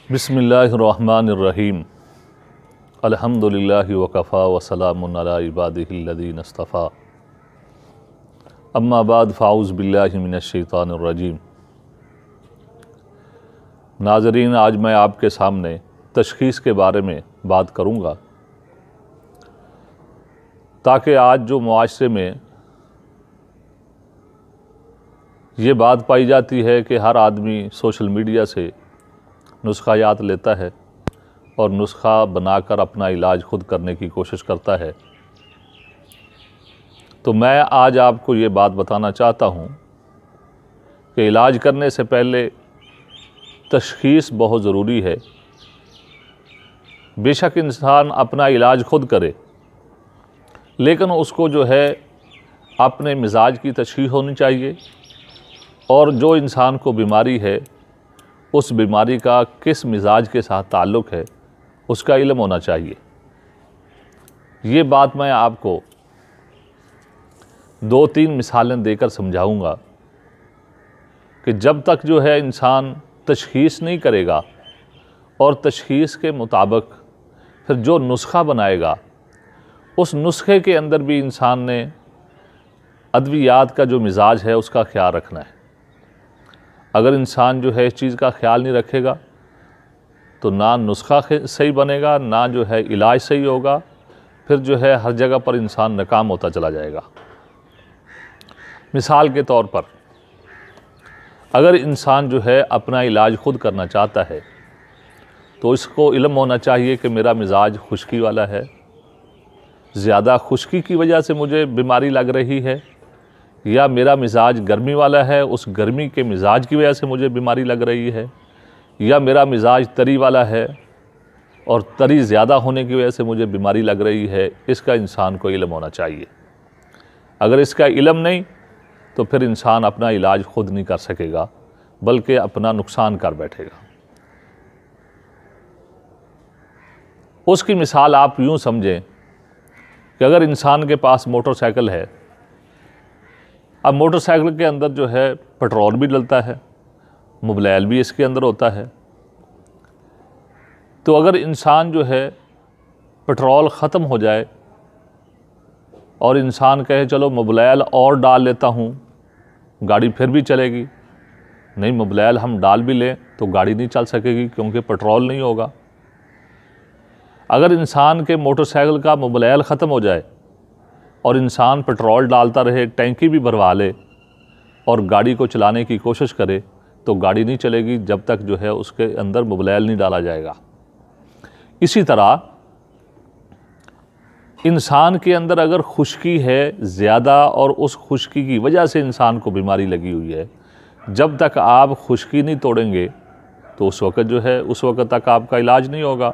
बिस्मिल्लाहिर्रहमानिर्रहीम अल्हम्दुलिल्लाहि वकफ़ा वसलामुन अला इबादिहिल्लज़ीना इस्तफ़ा अम्मा बाद फ़ाऊज़ बिल्लाहि मिनश्शैतानिर्रजीम। नाज़रीन, आज मैं आपके सामने तशख़ीस के बारे में बात करूँगा ताकि आज जो मुआशरे में ये बात पाई जाती है कि हर आदमी सोशल मीडिया से नुस्खा याद लेता है और नुस्खा बनाकर अपना इलाज खुद करने की कोशिश करता है, तो मैं आज आपको ये बात बताना चाहता हूँ कि इलाज करने से पहले तशख़ीस बहुत ज़रूरी है। बेशक इंसान अपना इलाज खुद करे, लेकिन उसको जो है अपने मिजाज की तशख़ीस होनी चाहिए और जो इंसान को बीमारी है उस बीमारी का किस मिजाज के साथ ताल्लुक़ है उसका इल्म होना चाहिए। ये बात मैं आपको 2-3 मिसालें देकर समझाऊंगा कि जब तक जो है इंसान तशख़ीस नहीं करेगा और तशख़ीस के मुताबिक फिर जो नुस्खा बनाएगा उस नुस्खे के अंदर भी इंसान ने अद्वियात का जो मिजाज है उसका ख्याल रखना है। अगर इंसान जो है इस चीज़ का ख्याल नहीं रखेगा तो ना नुस्खा सही बनेगा, ना जो है इलाज सही होगा, फिर जो है हर जगह पर इंसान नाकाम होता चला जाएगा। मिसाल के तौर पर अगर इंसान जो है अपना इलाज खुद करना चाहता है तो इसको इल्म होना चाहिए कि मेरा मिजाज खुश्की वाला है, ज़्यादा खुश्की की वजह से मुझे बीमारी लग रही है, या मेरा मिजाज गर्मी वाला है, उस गर्मी के मिजाज की वजह से मुझे बीमारी लग रही है, या मेरा मिजाज तरी वाला है और तरी ज़्यादा होने की वजह से मुझे बीमारी लग रही है। इसका इंसान को इल्म होना चाहिए। अगर इसका इल्म नहीं तो फिर इंसान अपना इलाज खुद नहीं कर सकेगा बल्कि अपना नुकसान कर बैठेगा। उसकी मिसाल आप यूँ समझें कि अगर इंसान के पास मोटरसाइकिल है, अब मोटरसाइकिल के अंदर जो है पेट्रोल भी डलता है, मोबिल भी इसके अंदर होता है। तो अगर इंसान जो है पेट्रोल ख़त्म हो जाए और इंसान कहे चलो मोबिल और डाल लेता हूँ, गाड़ी फिर भी चलेगी, नहीं मोबिल हम डाल भी लें तो गाड़ी नहीं चल सकेगी क्योंकि पेट्रोल नहीं होगा। अगर इंसान के मोटरसाइकिल का मोबिल ख़त्म हो जाए और इंसान पेट्रोल डालता रहे, टैंकी भी भरवा ले और गाड़ी को चलाने की कोशिश करे तो गाड़ी नहीं चलेगी जब तक जो है उसके अंदर मोबिल नहीं डाला जाएगा। इसी तरह इंसान के अंदर अगर खुश्की है ज़्यादा और उस खुश्की की वजह से इंसान को बीमारी लगी हुई है, जब तक आप खुश्की नहीं तोड़ेंगे तो उस वक़्त जो है उस वक़्त तक आपका इलाज नहीं होगा।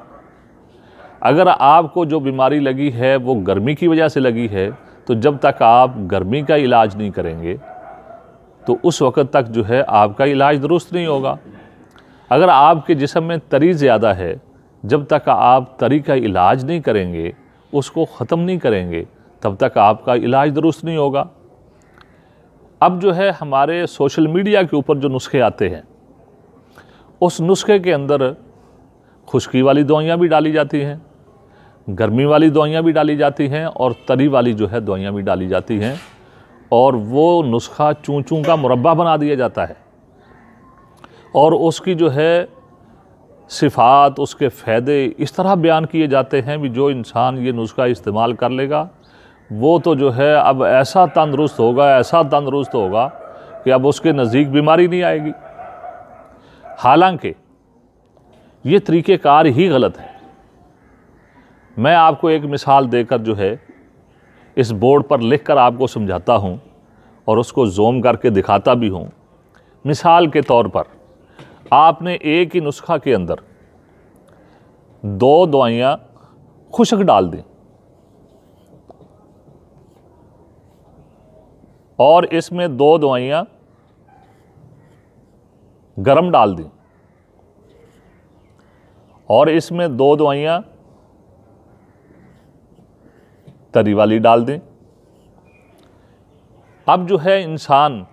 अगर आपको जो बीमारी लगी है वो गर्मी की वजह से लगी है तो जब तक आप गर्मी का इलाज नहीं करेंगे तो उस वक़्त तक जो है आपका इलाज दुरुस्त नहीं होगा। अगर आपके जिस्म में तरी ज़्यादा है, जब तक आप तरी का इलाज नहीं करेंगे, उसको ख़त्म नहीं करेंगे, तब तक आपका इलाज दुरुस्त नहीं होगा। अब जो है हमारे सोशल मीडिया के ऊपर जो नुस्खे आते हैं उस नुस्खे के अंदर खुश्की वाली दवाइयाँ भी डाली जाती हैं, गर्मी वाली दवाइयाँ भी डाली जाती हैं और तरी वाली जो है दवाइयाँ भी डाली जाती हैं, और वो नुस्खा चूँ चूँ का मुरब्बा बना दिया जाता है और उसकी जो है सिफ़ात, उसके फ़ायदे इस तरह बयान किए जाते हैं भी जो इंसान ये नुस्खा इस्तेमाल कर लेगा वो तो जो है अब ऐसा तंदुरुस्त होगा, ऐसा तंदुरुस्त होगा कि अब उसके नज़दीक बीमारी नहीं आएगी। हालांकि ये तरीक़ेकार ही गलत है। मैं आपको एक मिसाल देकर जो है इस बोर्ड पर लिखकर आपको समझाता हूँ और उसको ज़ूम करके दिखाता भी हूँ। मिसाल के तौर पर आपने एक ही नुस्खा के अंदर 2 दवाइयाँ खुश्क डाल दी और इसमें 2 दवाइयाँ गरम डाल दी और इसमें 2 दवाइयाँ तरी वाली डाल दें। अब जो है इंसान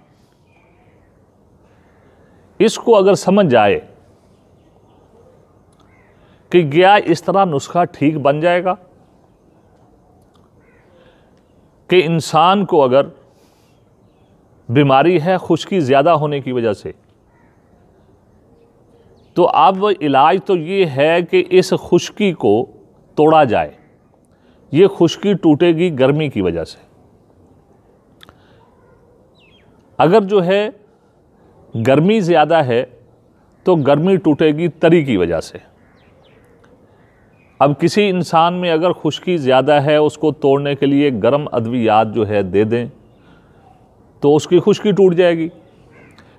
इसको अगर समझ जाए कि क्या इस तरह नुस्खा ठीक बन जाएगा कि इंसान को अगर बीमारी है खुश्की ज़्यादा होने की वजह से, तो अब इलाज तो ये है कि इस खुश्की को तोड़ा जाए। ये खुश्की टूटेगी गर्मी की वजह से। अगर जो है गर्मी ज़्यादा है तो गर्मी टूटेगी तरी की वजह से। अब किसी इंसान में अगर खुश्की ज़्यादा है, उसको तोड़ने के लिए गर्म अद्वियात जो है दे दें तो उसकी खुश्की टूट जाएगी।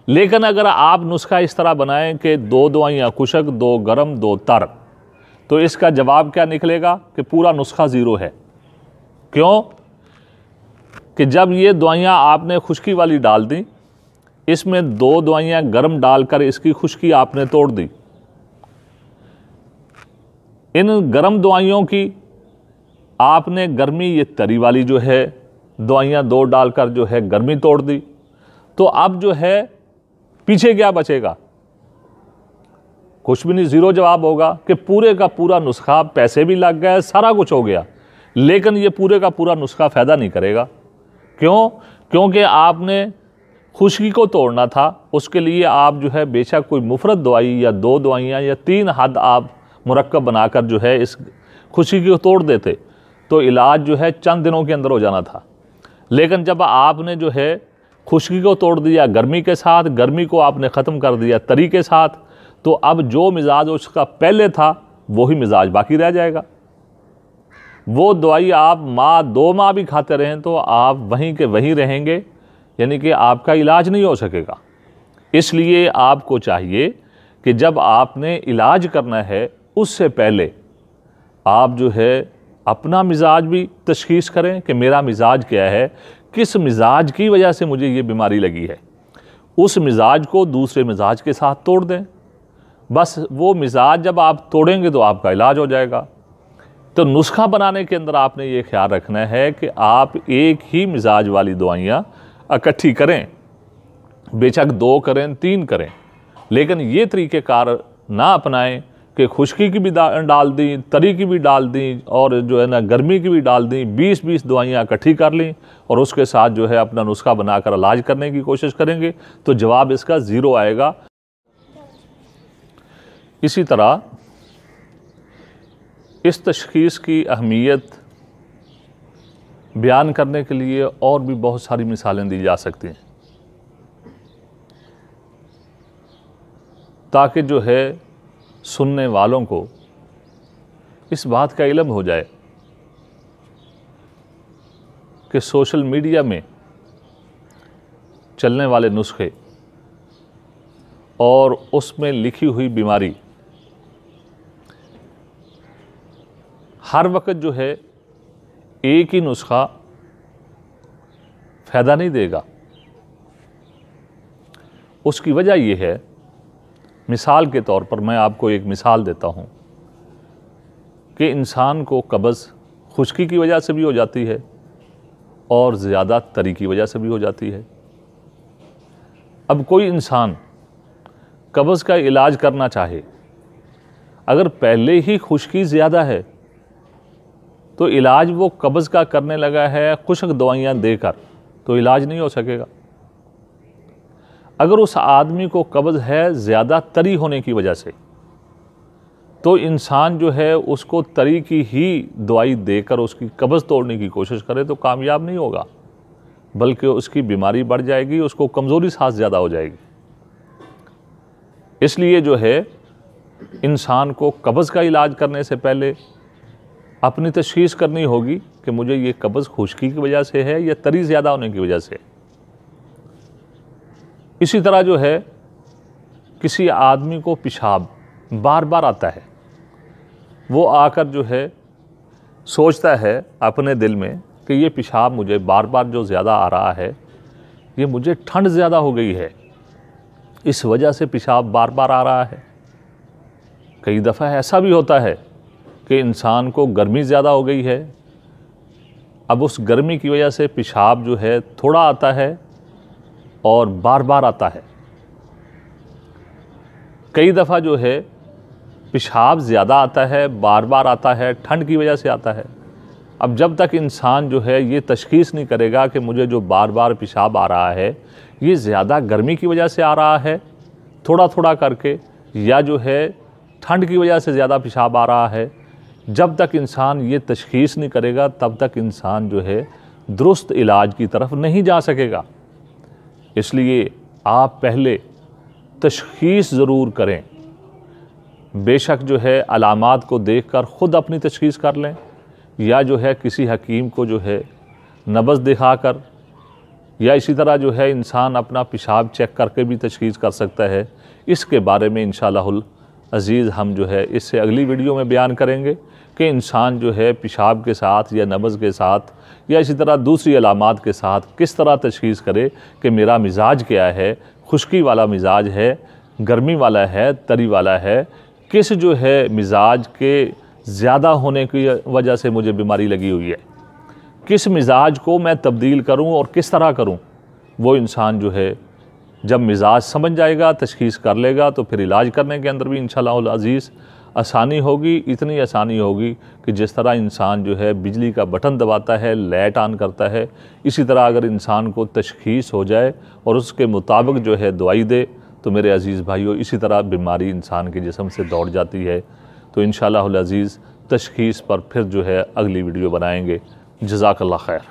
लेकिन अगर आप नुस्खा इस तरह बनाएं कि 2 दवाइयाँ खुशक, 2 गर्म, 2 तर, तो इसका जवाब क्या निकलेगा कि पूरा नुस्खा ज़ीरो है। क्यों? कि जब ये दवाइयाँ आपने खुश्की वाली डाल दी, इसमें 2 दवाइयाँ गर्म डालकर इसकी खुश्की आपने तोड़ दी। इन गर्म दवाइयों की आपने गर्मी, ये तरी वाली जो है दवाइयाँ 2 डालकर जो है गर्मी तोड़ दी। तो अब जो है पीछे क्या बचेगा? कुछ भी नहीं, ज़ीरो जवाब होगा कि पूरे का पूरा नुस्खा, पैसे भी लग गए, सारा कुछ हो गया, लेकिन ये पूरे का पूरा नुस्खा फ़ायदा नहीं करेगा। क्यों? क्योंकि आपने खुश्की को तोड़ना था। उसके लिए आप जो है बेशक कोई मुफरत दवाई या 2 दवाइयाँ या 3 हद आप मुरक्कब बनाकर जो है इस खुश्की को तोड़ देते, तो इलाज जो है चंद दिनों के अंदर हो जाना था। लेकिन जब आपने जो है खुश्की को तोड़ दिया गर्मी के साथ, गर्मी को आपने ख़त्म कर दिया तरी के साथ, तो अब जो मिजाज उसका पहले था वही मिजाज बाकी रह जाएगा। वो दवाई आप 2 माह भी खाते रहें तो आप वहीं के वहीं रहेंगे, यानी कि आपका इलाज नहीं हो सकेगा। इसलिए आपको चाहिए कि जब आपने इलाज करना है उससे पहले आप जो है अपना मिजाज भी तशख़ीस करें कि मेरा मिजाज क्या है, किस मिजाज की वजह से मुझे ये बीमारी लगी है। उस मिजाज को दूसरे मिजाज के साथ तोड़ दें। बस वो मिजाज जब आप तोड़ेंगे तो आपका इलाज हो जाएगा। तो नुस्खा बनाने के अंदर आपने ये ख्याल रखना है कि आप एक ही मिजाज वाली दवाइयाँ इकट्ठी करें, बेशक 2 करें, 3 करें, लेकिन ये तरीक़ेकार ना अपनाएं कि खुश्की की भी डाल दी, तरी की भी डाल दी और जो है ना गर्मी की भी डाल दी, 20-20 दवाइयाँ इकट्ठी कर लीं और उसके साथ जो है अपना नुस्खा बनाकर इलाज करने की कोशिश करेंगे तो जवाब इसका ज़ीरो आएगा। इसी तरह इस तशख़ीस की अहमियत बयान करने के लिए और भी बहुत सारी मिसालें दी जा सकती हैं, ताकि जो है सुनने वालों को इस बात का इल्म हो जाए कि सोशल मीडिया में चलने वाले नुस्खे और उसमें लिखी हुई बीमारी हर वक्त जो है एक ही नुस्खा फ़ायदा नहीं देगा। उसकी वजह यह है, मिसाल के तौर पर मैं आपको एक मिसाल देता हूँ कि इंसान को कब्ज़ खुश्की की वजह से भी हो जाती है और ज़्यादा तरी की वजह से भी हो जाती है। अब कोई इंसान कब्ज़ का इलाज करना चाहे, अगर पहले ही खुश्की ज़्यादा है तो इलाज वो कब्ज़ का करने लगा है खुश्क दवाइयाँ देकर, तो इलाज नहीं हो सकेगा। अगर उस आदमी को कब्ज़ है ज़्यादा तरी होने की वजह से, तो इंसान जो है उसको तरी की ही दवाई देकर उसकी कब्ज़ तोड़ने की कोशिश करे तो कामयाब नहीं होगा, बल्कि उसकी बीमारी बढ़ जाएगी, उसको कमज़ोरी सांस ज़्यादा हो जाएगी। इसलिए जो है इंसान को कब्ज़ का इलाज करने से पहले अपनी तशख़ीस करनी होगी कि मुझे ये कब्ज़ खुश्की की वजह से है या तरी ज़्यादा होने की वजह से। इसी तरह जो है किसी आदमी को पेशाब बार बार आता है, वो आकर जो है सोचता है अपने दिल में कि ये पेशाब मुझे बार बार जो ज़्यादा आ रहा है, ये मुझे ठंड ज़्यादा हो गई है, इस वजह से पेशाब बार बार आ रहा है। कई दफ़ा ऐसा भी होता है कि इंसान को गर्मी ज़्यादा हो गई है, अब उस गर्मी की वजह से पेशाब जो है थोड़ा आता है और बार बार आता है। कई दफ़ा जो है पेशाब ज़्यादा आता है, बार बार आता है, ठंड की वजह से आता है। अब जब तक इंसान जो है ये तशख़ीस नहीं करेगा कि मुझे जो बार बार पेशाब आ रहा है ये ज़्यादा गर्मी की वजह से आ रहा है थोड़ा थोड़ा करके, या जो है ठंड की वजह से ज़्यादा पेशाब आ रहा है, जब तक इंसान ये तशख़ीस नहीं करेगा तब तक इंसान जो है दुरुस्त इलाज की तरफ नहीं जा सकेगा। इसलिए आप पहले तशख़ीस ज़रूर करें। बेशक जो है अलामात को देखकर ख़ुद अपनी तशख़ीस कर लें, या जो है किसी हकीम को जो है नब्ज़ दिखाकर, या इसी तरह जो है इंसान अपना पेशाब चेक करके भी तशख़ीस कर सकता है। इसके बारे में इंशाअल्लाहुल अज़ीज़ हम जो है इससे अगली वीडियो में बयान करेंगे कि इंसान जो है पेशाब के साथ या नब्ज़ के साथ या इसी तरह दूसरी अलामात के साथ किस तरह तशख़ीस करे कि मेरा मिजाज क्या है, खुश्की वाला मिजाज है, गर्मी वाला है, तरी वाला है, किस जो है मिजाज के ज़्यादा होने की वजह से मुझे बीमारी लगी हुई है, किस मिजाज को मैं तब्दील करूं और किस तरह करूं। वो इंसान जो है जब मिजाज समझ जाएगा, तशख़ीस कर लेगा, तो फिर इलाज करने के अंदर भी इंशाअल्लाह अज़ीज़ आसानी होगी। इतनी आसानी होगी कि जिस तरह इंसान जो है बिजली का बटन दबाता है, लाइट ऑन करता है, इसी तरह अगर इंसान को तशख़ीस हो जाए और उसके मुताबिक जो है दवाई दे, तो मेरे अज़ीज़ भाइयों इसी तरह बीमारी इंसान के जिस्म से दौड़ जाती है। तो इंशाअल्लाह अज़ीज़ तशख़ीस पर फिर जो है अगली वीडियो बनाएंगे। जज़ाकल्लाह खैर।